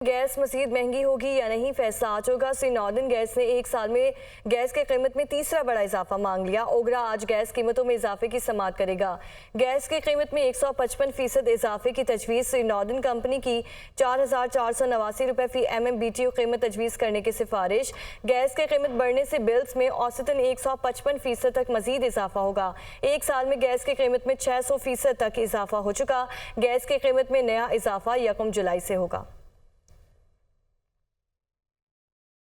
Gas मज़ीद महंगी होगी या नहीं, फैसला आज होगा। श्री नॉर्दर्न गैस ने एक साल में गैस की कीमत में तीसरा बड़ा इजाफा मांग लिया। ओगरा आज गैस कीमतों में इजाफे की समाअत करेगा। गैस की कीमत में 155% इजाफे की तजवीज़। श्री नॉर्दर्न कंपनी की 4,489 रुपये फी MMBTU कीमत तजवीज़ करने की सिफारिश। गैस की कीमत बढ़ने से बिल्स में औसतन 155% तक मजीद इजाफा होगा। एक साल में गैस की कीमत में 600% तक इजाफा हो चुका। गैस की कीमत में नया इजाफा 1 जुलाई से होगा।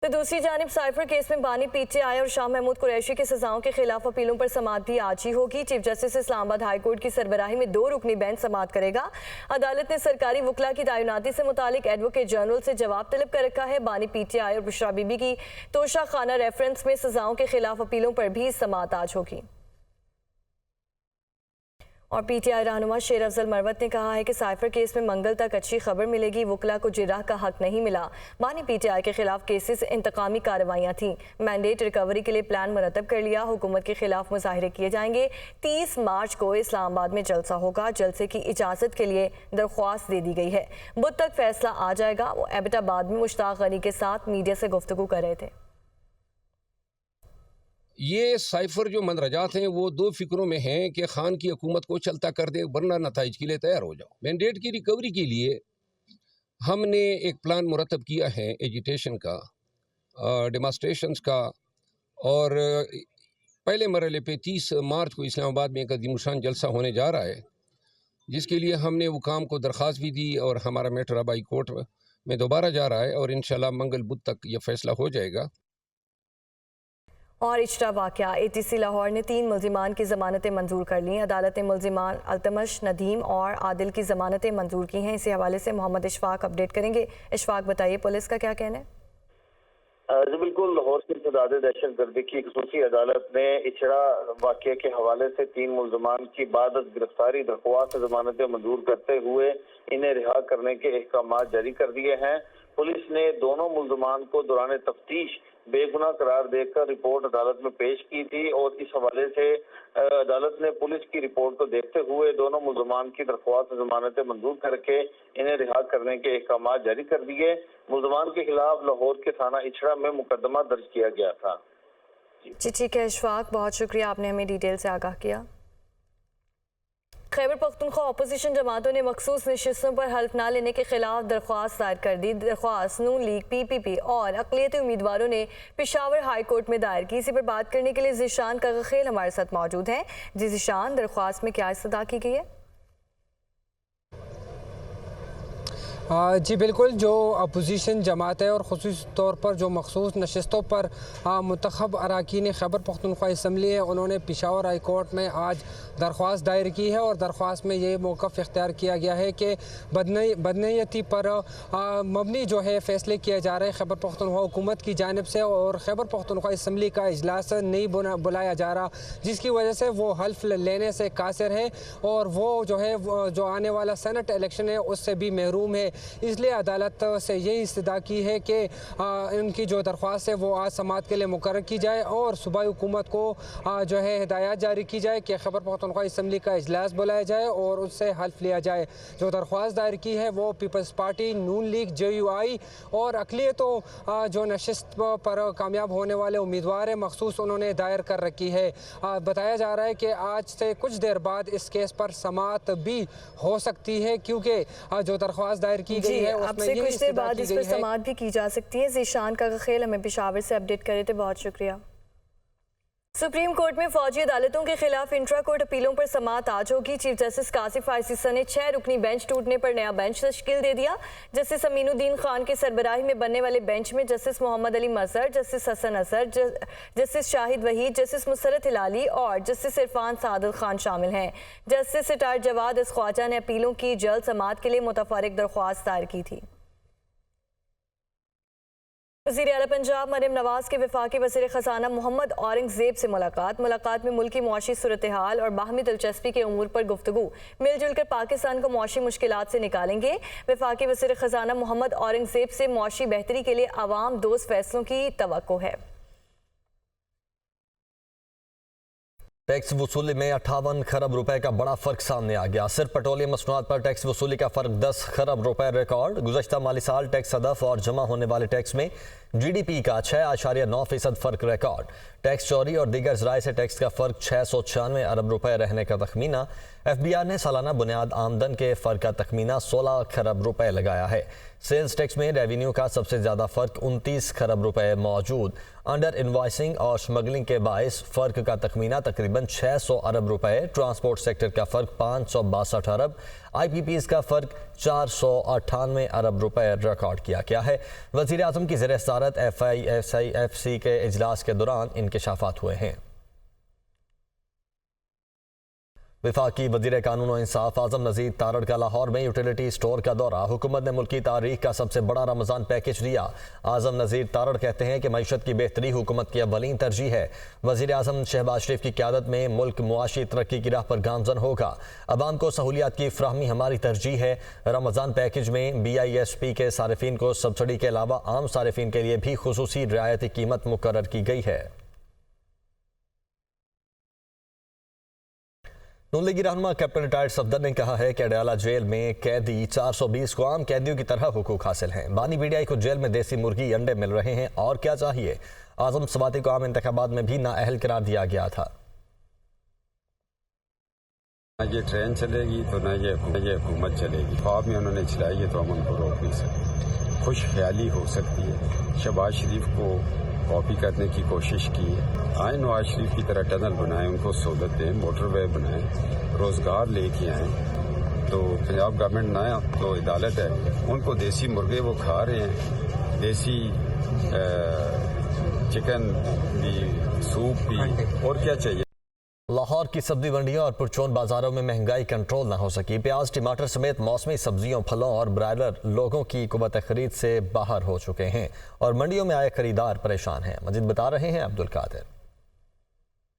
तो दूसरी जानिब साइफर केस में बानी PTI और शाह महमूद कुरैशी की सजाओं के खिलाफ अपीलों पर समाअत भी आज ही होगी। Chief justice Islamabad high court की सरबराही में 2 रुकनी बेंच समाअत करेगा। अदालत ने सरकारी वकला की तैनाती से मुतालिक एडवोकेट जनरल से जवाब तलब कर रखा है। बानी PTI और बुशरा बीबी की तोशा खाना रेफरेंस में सजाओं के खिलाफ अपीलों पर भी समाअत आज होगी। और PTI रहनुमा शेर अफजल मरवत ने कहा है कि साइफर केस में मंगल तक अच्छी खबर मिलेगी। वकला को जिराह का हक नहीं मिला। बानी PTI के खिलाफ केसेस इंतकामी कार्रवाइयाँ थीं। मैंडेट रिकवरी के लिए प्लान मुरतब कर लिया। हुकूमत के खिलाफ मुजाहरे किए जाएंगे। 30 मार्च को इस्लामाबाद में जलसा होगा। जलसे की इजाज़त के लिए दरख्वास्त दे दी गई है। बुध तक फैसला आ जाएगा। वो एबटाबाद में मुश्ताक गनी के साथ मीडिया से गुफ्तगू कर रहे थे। ये साइफर जो मंदरजात हैं वो 2 फिक्रों में हैं कि खान की हुकूमत को चलता कर दे वरना नताइज के लिए तैयार हो जाओ। मैंडेट की रिकवरी के लिए हमने एक प्लान मुरतब किया है एजिटेशन का, डेमॉन्स्ट्रेशंस का, और पहले मरहले पे 30 मार्च को इस्लामाबाद में एक अज़ीमुशान जलसा होने जा रहा है, जिसके लिए हमने हुकाम को दरख्वास्त भी दी और हमारा मैटर अब हाई कोर्ट में दोबारा जा रहा है और इंशाल्लाह मंगल बुध तक यह फैसला हो जाएगा। और इश्रा वाक़या ATC लाहौर ने 3 मुल्ज़िमान की ज़मानतें मंजूर कर लीं। अदालत ने मुल्ज़िमान अल्तमश, नदीम और आदिल की ज़मानतें मंजूर की हैं। इसी हवाले से मोहम्मद इशफाक अपडेट करेंगे। इशफाक बताइए, पुलिस का क्या कहना है? जी बिल्कुल, लाहौर की इब्तदाई दहशत गर्दी की खसूसी अदालत ने इचड़ा वाक़े के हवाले से 3 मुल्ज़िमान की बाद गिरफ्तारी दरख्वास्त जमानतें मंजूर करते हुए इन्हें रिहा करने के अहकाम जारी कर दिए हैं। पुलिस ने दोनों मुल्ज़िमान को दौरान तफ्तीश बेगुनाह करार देकर रिपोर्ट अदालत में पेश की थी और इस हवाले से अदालत ने पुलिस की रिपोर्ट को देखते हुए दोनों मुल्ज़िमान की दरख्वास्त जमानतें मंजूर करके इन्हें रिहा करने के अहकाम जारी कर दिए। मुल्ज़िमान के खिलाफ लाहौर के थाना इचड़ा में मुकदमा दर्ज किया गया था। जी ठीक है इशफाक, बहुत शुक्रिया, आपने हमें डिटेल से आगाह किया। खैबर पख्तूनख्वा अपोजिशन जमातों ने मखसूस नशिस्तों पर हल्फ ना लेने के खिलाफ दरख्वास्त दायर कर दी। दरख्वास्त नून लीग, PPP और अक़लियती उम्मीदवारों ने पेशावर हाई कोर्ट में दायर की। इसी पर बात करने के लिए ज़ीशान कागखेल हमारे साथ मौजूद हैं। जी ज़ीशान, दरख्वास्त में क्या इस्तदा की गई है? जी बिल्कुल, जो अपोजिशन जमात है और ख़ुसूस तौर पर जो मखसूस नशिस्तों पर मुंतखब अरकान खैबर पख्तूनख्वा असम्बली है, उन्होंने पेशावर हाई कोर्ट में आज दरख्वास्त दायर की है और दरख्वास्त में ये मौक़िफ़ इख्तियार किया गया है कि बदनीयती पर मबनी जो है फ़ैसले किए जा रहे हैं खैबर पख्तूनख्वा हुकूमत की जानिब से, और खैबर पख्तूनख्वा असम्बली का इजलास नहीं बुलाया जा रहा, जिसकी वजह से वो हल्फ लेने से कासिर है और वो जो है जो आने वाला सेनेट इलेक्शन है उससे भी महरूम है। इसलिए अदालत से यही इस्तदा की है कि इनकी जो दरख्वास्त है वो आज समाअत के लिए मुकर्रर की जाए और सूबाई हुकूमत को जो है हिदायत जारी की जाए कि खैबर पख्तूनख्वा असम्बली का इजलास बुलाया जाए और उससे हल्फ लिया जाए। जो दरख्वास्त दायर की है वो पीपल्स पार्टी, नून लीग, JUI और अक़लियतों जो नशिस्त पर कामयाब होने वाले उम्मीदवार हैं मखसूस उन्होंने दायर कर रखी है। बताया जा रहा है कि आज से कुछ देर बाद इस केस पर समाअत भी हो सकती है, क्योंकि जो दरख्वास्त दायर की गई है आपसे कुछ देर बाद इस पर समाअत भी की जा सकती है। ज़ीशान कागखेल हमें पेशावर से अपडेट करे थे, बहुत शुक्रिया। सुप्रीम कोर्ट में फौजी अदालतों के खिलाफ इंट्रा कोर्ट अपीलों पर समाअत आज होगी। चीफ जस्टिस कासिफ आईसीसा ने 6 रुकनी बेंच टूटने पर नया बेंच तश्कील दे दिया। जस्टिस अमीनुद्दीन खान की सरबराही में बनने वाले बेंच में justice Mohammad Ali Mazhar, justice Hasan Azhar, justice Shahid Waheed, justice Musarrat Hilali और जस्टिस इरफान सादत खान शामिल हैं। Justice retired Jawad S Khawaja ने अपीलों की जल्द समाअत के लिए मुतफर्रिक दरख्वास्त दायर की थी। वज़ीर आला पंजाब मरियम नवाज के वफाकी वज़ीर ख़ज़ाना मोहम्मद औरंगज़ेब से मुलाकात में मुल्की मुआशी सूरत हाल और बाहमी दिलचस्पी के उमूर पर गुफ्तगू। मिलजुल कर पाकिस्तान को मुआशी मुश्किलात से निकालेंगे। वफाकी वज़ीर ख़ज़ाना मोहम्मद औरंगज़ेब से मुआशी बेहतरी के लिए आवाम दोस्त फैसलों की तवक्को है। ٹیکس وصولی میں 58 خرب روپے کا بڑا فرق سامنے آ گیا۔ صرف پیٹرولیم مصنوعات پر ٹیکس وصولی کا فرق 10 خرب روپے ریکارڈ۔ گزشتہ مالی سال ٹیکس ہدف اور جمع ہونے والے ٹیکس میں جی ڈی پی کا 6.9% فرق ریکارڈ۔ ٹیکس چوری اور دیگر ذرائع سے ٹیکس کا فرق 696 ارب روپے رہنے کا تخمینہ۔ ایف بی آر نے سالانہ بنیاد آمدن کے فرق کا تخمینہ 16 خرب روپے لگایا ہے۔ سیلز ٹیکس میں ریونیو کا سب سے زیادہ فرق 29 خرب روپے موجود۔ انڈر انوائسنگ اور اسمگلنگ کے باعث فرق کا تخمینہ تقریباً 600 ارب روپے۔ ٹرانسپورٹ سیکٹر کا فرق 562 ارب۔ آئی پی پیز کا فرق 498 ارب روپے ریکارڈ کیا گیا ہے۔ وزیر اعظم کی زیر صدارت FISIFC کے اجلاس کے دوران انکشافات ہوئے ہیں۔ وفاقی وزیر قانون و انصاف اعظم نذیر تارڑ کا لاہور میں یوٹیلیٹی اسٹور کا دورہ۔ حکومت نے ملکی تاریخ کا سب سے بڑا رمضان پیکج دیا۔ اعظم نذیر تارڑ کہتے ہیں کہ معیشت کی بہتری حکومت کی اولین ترجیح ہے۔ وزیر اعظم شہباز شریف کی قیادت میں ملک معاشی ترقی کی راہ پر گامزن ہوگا۔ عوام کو سہولیات کی فراہمی ہماری ترجیح ہے۔ رمضان پیکج میں BISP کے صارفین کو سبسڈی کے علاوہ عام صارفین کے لیے بھی خصوصی رعایتی قیمت مقرر کی گئی ہے۔ نون لیگی رہنما کیپٹن ریٹائرڈ صفدر نے کہا ہے کہ اڈیالہ جیل میں قیدی 420 کو عام قیدیوں کی طرح حقوق حاصل ہیں۔ بانی BDI کو جیل میں دیسی مرغی انڈے مل رہے ہیں، اور کیا چاہیے۔ اعظم سواتی کو عام انتخابات میں بھی نااہل قرار دیا گیا تھا۔ نہ یہ ٹرین چلے گی تو نہ یہ حکومت چلے گی۔ خواب میں انہوں نے چلائی ہے تو ہم ان کو روک نہیں سکتے۔ خوش خیالی ہو سکتی ہے۔ شہباز شریف کو کاپی کرنے کی کوشش کی ہے۔ آئیں نواز شریف کی طرح ٹنل بنائیں، ان کو سہولت دیں، موٹر وے بنائیں، روزگار لے کے آئیں۔ تو پنجاب گورنمنٹ نہ تو عدالت ہے، ان کو دیسی مرغے وہ کھا رہے ہیں، دیسی چکن بھی، سوپ بھی، اور کیا چاہیے۔ لاہور کی سبزی منڈیوں اور پرچون بازاروں میں مہنگائی کنٹرول نہ ہو سکی۔ پیاز، ٹماٹر سمیت موسمی سبزیوں، پھلوں اور برائلر لوگوں کی قوت خرید سے باہر ہو چکے ہیں اور منڈیوں میں آئے خریدار پریشان ہیں۔ مزید بتا رہے ہیں عبدالقادر۔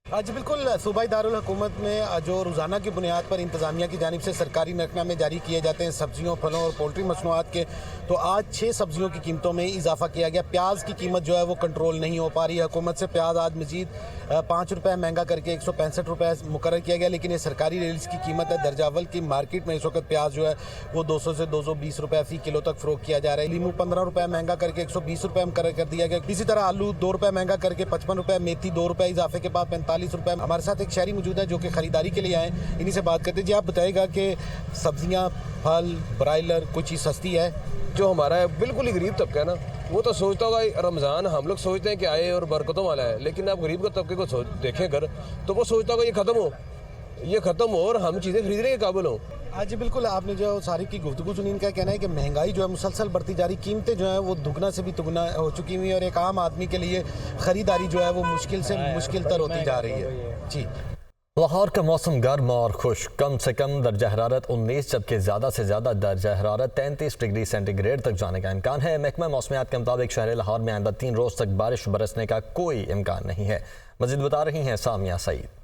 جی بالکل، صوبائی دارالحکومت میں جو روزانہ کی بنیاد پر انتظامیہ کی جانب سے سرکاری نقطے جاری کیے جاتے ہیں سبزیوں، پھلوں اور پولٹری مصنوعات کے، تو آج 6 سبزیوں کی قیمتوں میں اضافہ کیا گیا۔ پیاز کی قیمت جو ہے وہ کنٹرول نہیں ہو پا رہی ہے۔ حکومت سے پیاز آج مزید 5 روپے مہنگا کر کے 165 روپے مقرر کیا گیا، لیکن یہ سرکاری ریٹس کی قیمت ہے۔ درجہ اول کی مارکیٹ میں اس وقت پیاز جو ہے وہ 200 سے 220 روپے فی کلو تک فروخت کیا جا رہا ہے۔ لیمو 15 روپے مہنگا کر کے 120 روپے مقرر کر دیا گیا۔ اسی طرح آلو 2 روپے مہنگا کر کے 55 روپے، میتھی 2 روپے اضافے کے بعد 45 روپے۔ ہمارے ساتھ ایک شہری موجود ہے جو کہ خریداری کے لیے آئے ہیں، انہی سے بات کرتے ہیں۔ جی آپ بتائیے گا کہ سبزیاں، پھل، برائلر کوئی چیز سستی ہے؟ جو ہمارا بالکل ہی غریب طبقہ ہے نا، وہ تو سوچتا ہوگا رمضان ہم لوگ سوچتے ہیں کہ آئے اور برکتوں والا ہے، لیکن آپ غریب کا طبقے کو دیکھیں کر تو وہ سوچتا ہوگا یہ ختم ہو اور ہم چیزیں خریدنے کے قابل ہوں۔ جی بالکل، آپ نے جو ساری کی گفتگو سنی، ان کا کہنا ہے کہ مہنگائی جو ہے مسلسل بڑھتی جا رہی، قیمتیں جو ہیں وہ دگنا سے بھی دگنا ہو چکی ہوئی ہیں، اور ایک عام آدمی کے لیے خریداری جو ہے وہ مشکل سے مشکل تر ہوتی جا رہی ہے۔ جی لاہور کا موسم گرم اور خشک، کم سے کم درجہ حرارت 19 جبکہ زیادہ سے زیادہ درجہ حرارت 33 ڈگری سینٹی گریڈ تک جانے کا امکان ہے۔ محکمہ موسمیات کے مطابق شہر لاہور میں آئندہ 3 روز تک بارش برسنے کا کوئی امکان نہیں ہے۔ مزید بتا رہی ہیں سامیہ سعید۔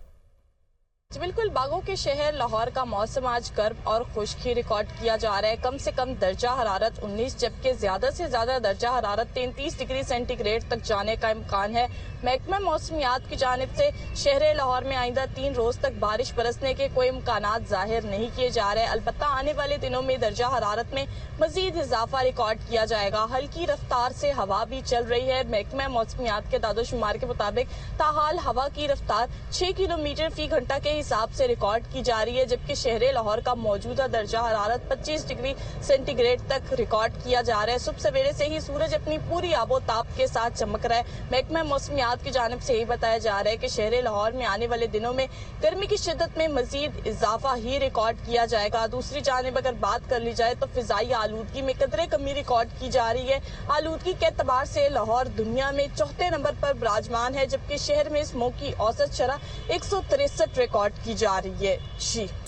بالکل، باغوں کے شہر لاہور کا موسم آج گرم اور خشک ہی ریکارڈ کیا جا رہا ہے۔ کم سے کم درجہ حرارت 19 جبکہ زیادہ سے زیادہ درجہ حرارت 33 ڈگری سینٹی گریڈ تک جانے کا امکان ہے۔ محکمہ موسمیات کی جانب سے شہر لاہور میں آئندہ 3 روز تک بارش برسنے کے کوئی امکانات ظاہر نہیں کیے جا رہے، البتہ آنے والے دنوں میں درجہ حرارت میں مزید اضافہ ریکارڈ کیا جائے گا۔ ہلکی رفتار سے ہوا بھی چل رہی ہے۔ محکمہ موسمیات کے اعداد و شمار کے مطابق تاحال ہوا کی رفتار 6 کلومیٹر فی گھنٹہ کے حساب سے ریکارڈ کی جا رہی ہے، جبکہ شہر لاہور کا موجودہ درجہ حرارت 25 ڈگری سینٹی گریڈ تک ریکارڈ کیا جا رہا ہے۔ صبح سویرے سے ہی سورج اپنی پوری آب و تاب کے ساتھ چمک رہا ہے۔ محکمہ موسمیات کی جانب سے یہ بتایا جا رہا ہے کہ شہر لاہور میں آنے والے دنوں میں گرمی کی شدت میں مزید اضافہ ہی ریکارڈ کیا جائے گا۔ دوسری جانب اگر بات کر لی جائے تو فضائی آلودگی میں قدرے کمی ریکارڈ کی جا رہی ہے۔ آلودگی کے اعتبار سے لاہور دنیا میں 4تھے نمبر پر براجمان ہے، جبکہ شہر میں اسموگ کی اوسط شرح 163 ریکارڈ کی جا رہی ہے۔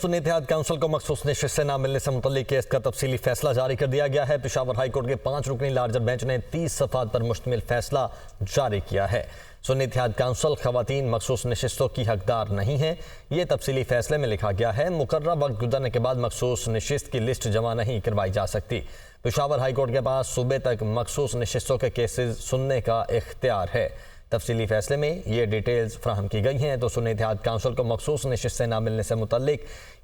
سنی اتحاد کونسل کو مخصوص نشست سے نہ ملنے سے متعلق کیس کا تفصیلی فیصلہ جاری کر دیا گیا ہے۔ پشاور ہائی کورٹ کے 5 رکنی لارجر بینچ نے 30 صفحات پر مشتمل فیصلہ جاری کیا ہے۔ سنی اتحاد کونسل خواتین مخصوص نشستوں کی حقدار نہیں ہیں، یہ تفصیلی فیصلے میں لکھا گیا ہے۔ مقررہ وقت گزرنے کے بعد مخصوص نشست کی لسٹ جمع نہیں کروائی جا سکتی۔ پشاور ہائی کورٹ کے پاس صوبے تک مخصوص نشستوں کے کیسز سننے کا اختیار ہے۔ तफसीली फैसले में ये डिटेल्स फ्राहम की गई हैं। तो सुन्नी इत्तेहाद काउंसिल को मखसूस नशिस्तें ना मिलने से मुतल्लिक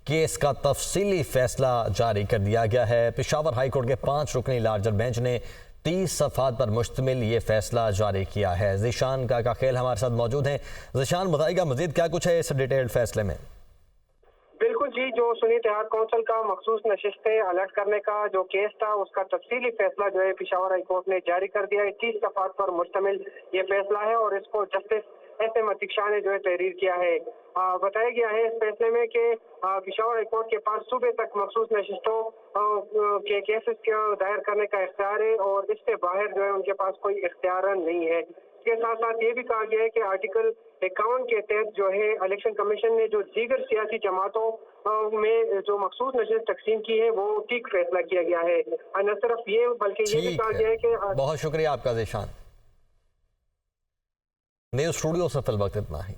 केस का तफसीली फैसला जारी कर दिया गया है। पेशावर हाई कोर्ट के 5 रुकनी लार्जर बेंच ने 30 सफ़हात पर मुश्तमिल ये फैसला जारी किया है। ज़ीशान का खेल हमारे साथ मौजूद हैं। ज़ीशान, बताइएगा मज़ीद क्या कुछ है इस डिटेल्ड फैसले में? बिल्कुल जी, जो सुन्नी इत्तेहाद काउंसिल का मखसूस नशिस्तें अलर्ट करने का जो केस था उसका तफसीली फैसला जो है पेशावर हाई कोर्ट ने जारी कर दिया है। 30 सफ़हात पर मुश्तमिल ये फैसला है और इसको जस्टिस SM अतीक शाह ने जो है तहरीर किया है। बताया गया है इस फैसले में कि पेशावर हाई कोर्ट के पास सुबह तक मखसूस नशिस्तों के केसेस को दायर करने का इख्तियार है और इससे बाहर जो है उनके पास कोई इख्तियार नहीं है। इसके साथ साथ ये भी कहा गया है कि आर्टिकल 51 के तहत जो है इलेक्शन कमीशन ने जो दीगर सियासी जमातों में जो मखसूस नशिस्त तकसीम की है वो ठीक फैसला किया गया है। न सिर्फ ये बल्कि ये भी कहा गया है कि बहुत शुक्रिया आपका ज़ीशान। न्यूज़ स्टूडियो से फिल वक्त इतना ही।